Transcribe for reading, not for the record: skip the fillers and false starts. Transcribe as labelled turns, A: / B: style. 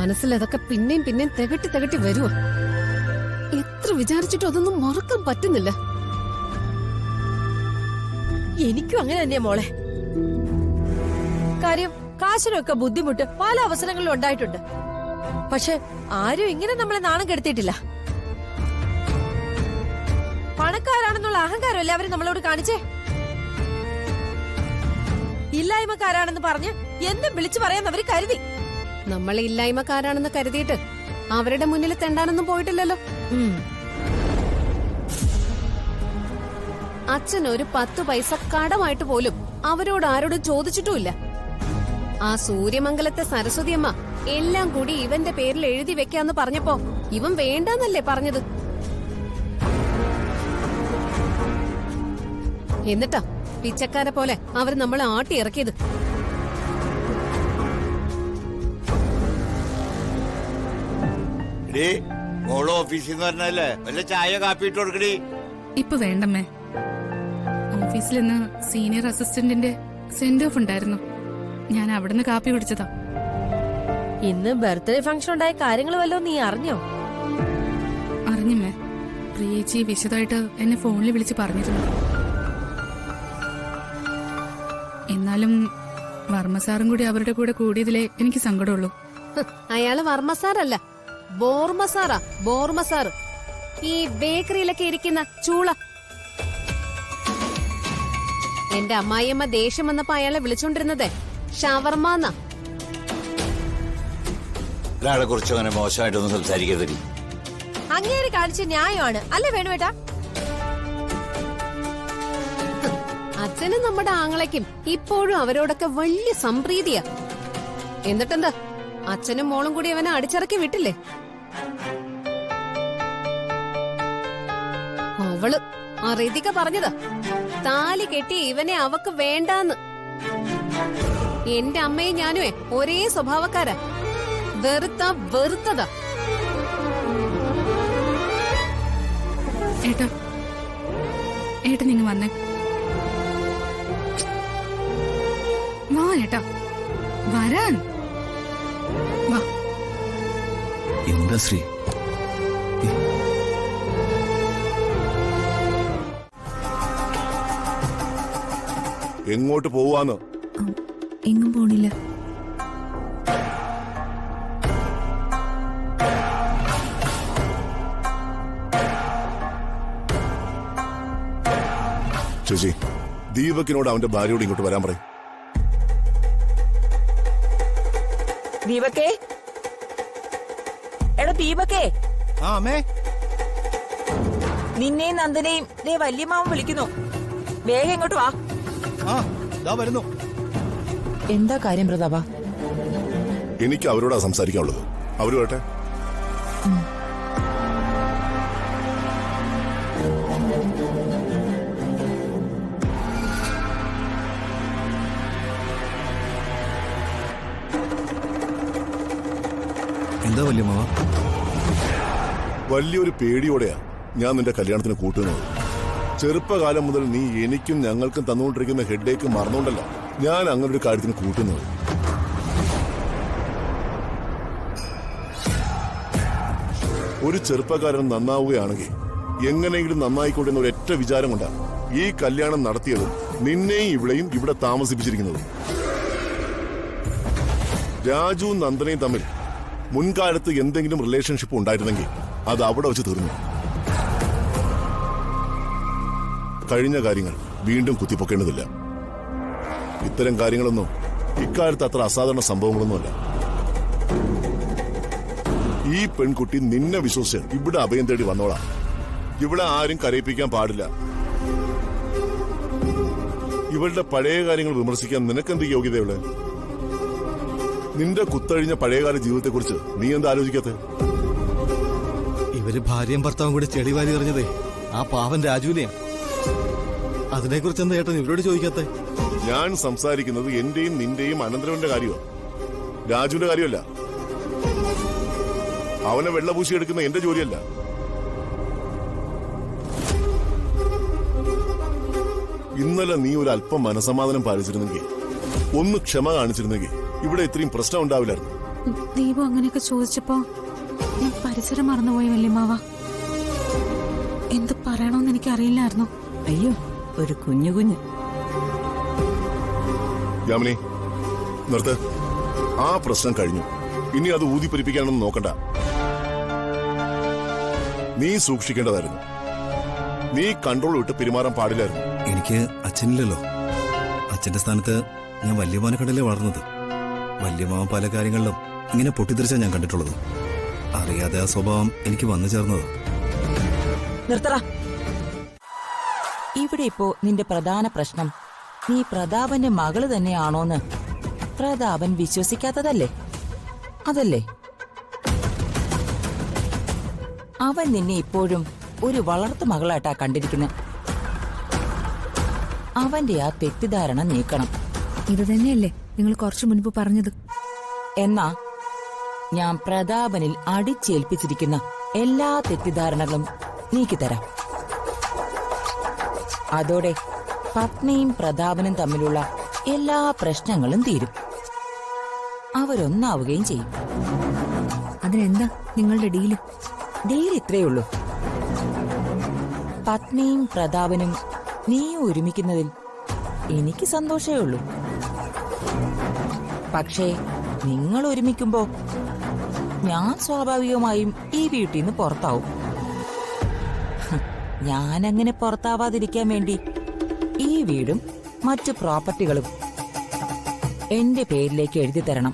A: മനസ്സിൽ അതൊക്കെ പിന്നെയും പിന്നെയും തികട്ടി വരുവാ. എത്ര വിചാരിച്ചിട്ടും അതൊന്നും മറക്കാൻ പറ്റുന്നില്ല.
B: എനിക്കും അങ്ങനെ തന്നെയാ മോളെ. കാര്യം കാശിനൊക്കെ ബുദ്ധിമുട്ട് പല അവസരങ്ങളിലും ഉണ്ടായിട്ടുണ്ട്. പക്ഷെ ആരും ഇങ്ങനെ നമ്മളെ നാണം കെടുത്തിയിട്ടില്ല. പണക്കാരാണെന്നുള്ള അഹങ്കാരമല്ലേ അവര് നമ്മളോട് കാണിച്ചേ. ഇല്ലായ്മക്കാരാണെന്ന് പറഞ്ഞ് എന്തും വിളിച്ചു പറയാന്ന് അവര് കരുതി.
A: നമ്മളെ ഇല്ലായ്മക്കാരാണെന്ന് കരുതിയിട്ട് അവരുടെ മുന്നിൽ തെണ്ടാനൊന്നും പോയിട്ടില്ലല്ലോ. അച്ഛൻ ഒരു 10 പൈസ കടമായിട്ട് പോലും അവരോട് ആരോടും ചോദിച്ചിട്ടുമില്ല. ആ സൂര്യമംഗലത്തെ സരസ്വതിയമ്മ എല്ലാം കൂടി ഇവന്റെ പേരിൽ എഴുതി വെക്കാന്ന് പറഞ്ഞപ്പോ ഇവൻ വേണ്ടെന്നല്ലേ പറഞ്ഞത്. എന്നിട്ടാ പിച്ചക്കാരെ പോലെ അവർ നമ്മളെ ആട്ടി ഇറക്കിയത്.
C: ഓഫീസിൽ നിന്ന് പറഞ്ഞല്ലേ വല്ല ചായ കാപ്പി ഇട്ട് കൊടുക്കടി.
D: ഇപ്പൊ വേണ്ടമ്മേ. ഓഫീസിൽ നിന്ന് സീനിയർ അസിസ്റ്റന്റിന്റെ സെന്റ് ഓഫ് ഉണ്ടായിരുന്നു. ഞാൻ അവിടുന്ന് കാപ്പി കുടിച്ചതാ.
B: ഇന്ന് ബർത്ത്ഡേ ഫംഗ്ഷൻ ഉണ്ടായ കാര്യങ്ങൾ വല്ലോ നീ അറിഞ്ഞോ?
D: അറിഞ്ഞമ്മേ. പ്രിയേച്ചി വിശദമായിട്ട് എന്നെ ഫോണിൽ വിളിച്ച് പറഞ്ഞിരുന്നു. എന്നാലും വർമ്മ സാറും കൂടി അവരുടെ കൂടെ കൂടിയതിലേ എനിക്ക് സങ്കടമുള്ളൂ.
A: അയാള് വർമ്മ സാറല്ല, ബോർമ സാറാ. ബോർമ സാറ് ഈ ബേക്കറിയിലൊക്കെ ഇരിക്കുന്ന ചൂള. എന്റെ അമ്മായിയമ്മ ദേഷ്യം വന്നപ്പോ അയാളെ വിളിച്ചോണ്ടിരുന്നതേ ഷവർമാന്നാ.
C: ഒരാളെ കുറിച്ച് അങ്ങനെ മോശമായിട്ടൊന്നും സംസാരിക്കരുത്.
B: അങ്ങേര് കാണിച്ച ന്യായമാണ് അല്ലേ വേണുവേട്ടാ?
A: അച്ഛനും നമ്മുടെ ആങ്ങളയ്ക്കും ഇപ്പോഴും അവരോടൊക്കെ വലിയ സംപ്രീതിയാ. എന്നിട്ടെന്താ, അച്ഛനും മോളും കൂടി അവനെ അടിച്ചിറക്കി വിട്ടില്ലേ? അവള് ആ റീതിക പറഞ്ഞതാ, താലി കെട്ടി ഇവനെ അവക്ക് വേണ്ടാന്ന്. എന്റെ അമ്മയും ഞാനുവേ ഒരേ സ്വഭാവക്കാരാ. വെറുത്തതാ.
D: ഏട്ടാ, ഏട്ടൻ നിങ്ങൾ വന്നേ. വാ ഏട്ടാ, വരാൻ വാ.
E: എന്താ ശ്രീ?
F: എങ്ങോട്ട് പോവാന്ന്?
D: എങ്ങും പോണില്ല.
F: ചേച്ചി, ദീപകിനോട് അവന്റെ ഭാര്യയോട് ഇങ്ങോട്ട് വരാൻ പറയും.
G: ദീപക്കേ, എടാ ദീപക്കേ.
E: ആ അമ്മേ.
G: നിന്നെയും നന്ദനെയും ദേ വല്യമാവൻ വിളിക്കുന്നു. വേഗം ഇങ്ങോട്ട് വാ.
E: ആ ദാ വരുന്നു.
G: എന്താ കാര്യം പ്രതാപ?
F: എനിക്ക് അവരോടാ സംസാരിക്കാനുള്ളത്. അവര് കേട്ടെ.
E: എന്താ വല്യമാവ?
F: വലിയൊരു പേടിയോടെയാ ഞാൻ നിന്റെ കല്യാണത്തിന് കൂട്ടുന്നത്. ചെറുപ്പകാലം മുതൽ നീ എനിക്കും ഞങ്ങൾക്കും തന്നുകൊണ്ടിരിക്കുന്ന ഹെഡേക്ക് മറന്നുകൊണ്ടല്ല ഞാൻ അങ്ങനെ ഒരു കാര്യത്തിന് കൂട്ടുന്നത്. ഒരു ചെറുപ്പക്കാരൻ നന്നാവുകയാണെങ്കിൽ എങ്ങനെയെങ്കിലും നന്നായിക്കൊണ്ടെന്ന ഒരൊറ്റ വിചാരം കൊണ്ടാണ് ഈ കല്യാണം നടത്തിയതും നിന്നെയും ഇവിടെയും ഇവിടെ താമസിപ്പിച്ചിരിക്കുന്നതും. രാജുവും നന്ദനയും തമ്മിൽ മുൻകാലത്ത് എന്തെങ്കിലും റിലേഷൻഷിപ്പ് ഉണ്ടായിരുന്നെങ്കിൽ അത് അവിടെ വെച്ച് തീർന്നു. കഴിഞ്ഞ കാര്യങ്ങൾ വീണ്ടും കുത്തിപ്പൊക്കേണ്ടതില്ല. ഇത്തരം കാര്യങ്ങളൊന്നും ഇക്കാലത്ത് അത്ര അസാധാരണ സംഭവങ്ങളൊന്നുമല്ല. ഈ പെൺകുട്ടി നിന്നെ വിശ്വസിച്ച് ഇവിടെ അഭയം തേടി വന്നോളാം. ഇവിടെ ആരും കരയിപ്പിക്കാൻ പാടില്ല. ഇവളുടെ പഴയ കാര്യങ്ങൾ വിമർശിക്കാൻ നിനക്കെന്ത് യോഗ്യതയുള്ള? നിന്റെ കുത്തഴിഞ്ഞ പഴയകാല ജീവിതത്തെക്കുറിച്ച് നീ എന്താ ആലോചിക്കാത്ത?
E: ഇവര് ഭാര്യയും ഭർത്താവും കൂടി ചെളിവാരി എറിഞ്ഞതേ ആ പാവൻ രാജുവിനെയാ. അതിനെക്കുറിച്ച് എന്താ ഏട്ടൻ ഇവരോട് ചോദിക്കാത്ത?
F: ഞാൻ സംസാരിക്കുന്നത് എന്റെയും നിന്റെയും അനന്തരവന്റെ കാര്യമാണ്, രാജുവിന്റെ കാര്യമല്ല. അവനെ വെള്ളപൂശി എടുക്കുന്ന എന്റെ ജോലിയല്ല. ഇന്നലെ നീ ഒരു അല്പം മനസമാധാനം പാലിച്ചിരുന്നെങ്കിൽ, ഒന്ന് ക്ഷമ കാണിച്ചിരുന്നെങ്കിൽ ഇവിടെ ഇത്രയും പ്രശ്നം ഉണ്ടാവില്ലായിരുന്നു.
D: ദീപു അങ്ങനെയൊക്കെ ചോദിച്ചപ്പോ ഞാൻ പരിസരം മറന്നുപോയി വല്യമ്മാവ. എന്ത് പറയണമെന്ന് എനിക്കറിയില്ലായിരുന്നു.
G: അയ്യോ, ഒരു കുഞ്ഞു കുഞ്ഞ്.
F: യാമിനി നിർത്ത്. ആ പ്രശ്നം കഴിഞ്ഞു. ഇനി അത് ഊതിപ്പെരിപ്പിക്കാനൊന്നും നോക്കണ്ട. നീ സൂക്ഷിക്കേണ്ടതായിരുന്നു. നീ കൺട്രോൾ വിട്ട് പെരുമാറാൻ പാടില്ലായിരുന്നു.
E: എനിക്ക് അച്ഛനില്ലല്ലോ. അച്ഛന്റെ സ്ഥാനത്ത് ഞാൻ വല്യമാനെ കണ്ടല്ലേ വളർന്നത്. വല്യമാവൻ പല കാര്യങ്ങളിലും ഇങ്ങനെ പൊട്ടിത്തെറിച്ചാ ഞാൻ കണ്ടിട്ടുള്ളത്. അറിയാതെ ആ സ്വഭാവം എനിക്ക് വന്നു ചേർന്നത്.
G: നിർത്തറ. ഇവിടെ ഇപ്പോ നിന്റെ പ്രധാന പ്രശ്നം നീ പ്രതാപന്റെ മകള് തന്നെയാണോന്ന് പ്രതാപൻ വിശ്വസിക്കാത്തതല്ലേ? അതല്ലേ? അവൻ നിന്നെ ഇപ്പോഴും ഒരു വളർത്തു മകളായിട്ടാ കണ്ടിരിക്കുന്നത്. അവന്റെ ആ തെറ്റിദ്ധാരണ നീക്കണം.
D: ഇത് തന്നെയല്ലേ നിങ്ങൾ കുറച്ചു മുൻപ് പറഞ്ഞത്?
G: എന്നാ ഞാൻ പ്രതാപനിൽ അടിച്ചേൽപ്പിച്ചിരിക്കുന്ന എല്ലാ തെറ്റിദ്ധാരണകളും നീക്കിത്തരാം. അതോടെ പത്നിയും പ്രതാപനും തമ്മിലുള്ള എല്ലാ പ്രശ്നങ്ങളും തീരും. അവരൊന്നാവുകയും ചെയ്യും.
D: അതിനെന്താ നിങ്ങളുടെ ഡീല്?
G: ഡീൽ ഇത്രയുള്ളൂ. പത്നിയും പ്രതാപനും നീയും ഒരുമിക്കുന്നതിൽ എനിക്ക് സന്തോഷമേ ഉള്ളൂ. പക്ഷേ നിങ്ങൾ ഒരുമിക്കുമ്പോ ഞാൻ സ്വാഭാവികമായും ഈ വീട്ടിൽ നിന്ന് പുറത്താവും. ഞാനങ്ങനെ പുറത്താവാതിരിക്കാൻ വേണ്ടി ഈ വീടും മറ്റു പ്രോപ്പർട്ടികളും എന്റെ പേരിലേക്ക് എഴുതി തരണം.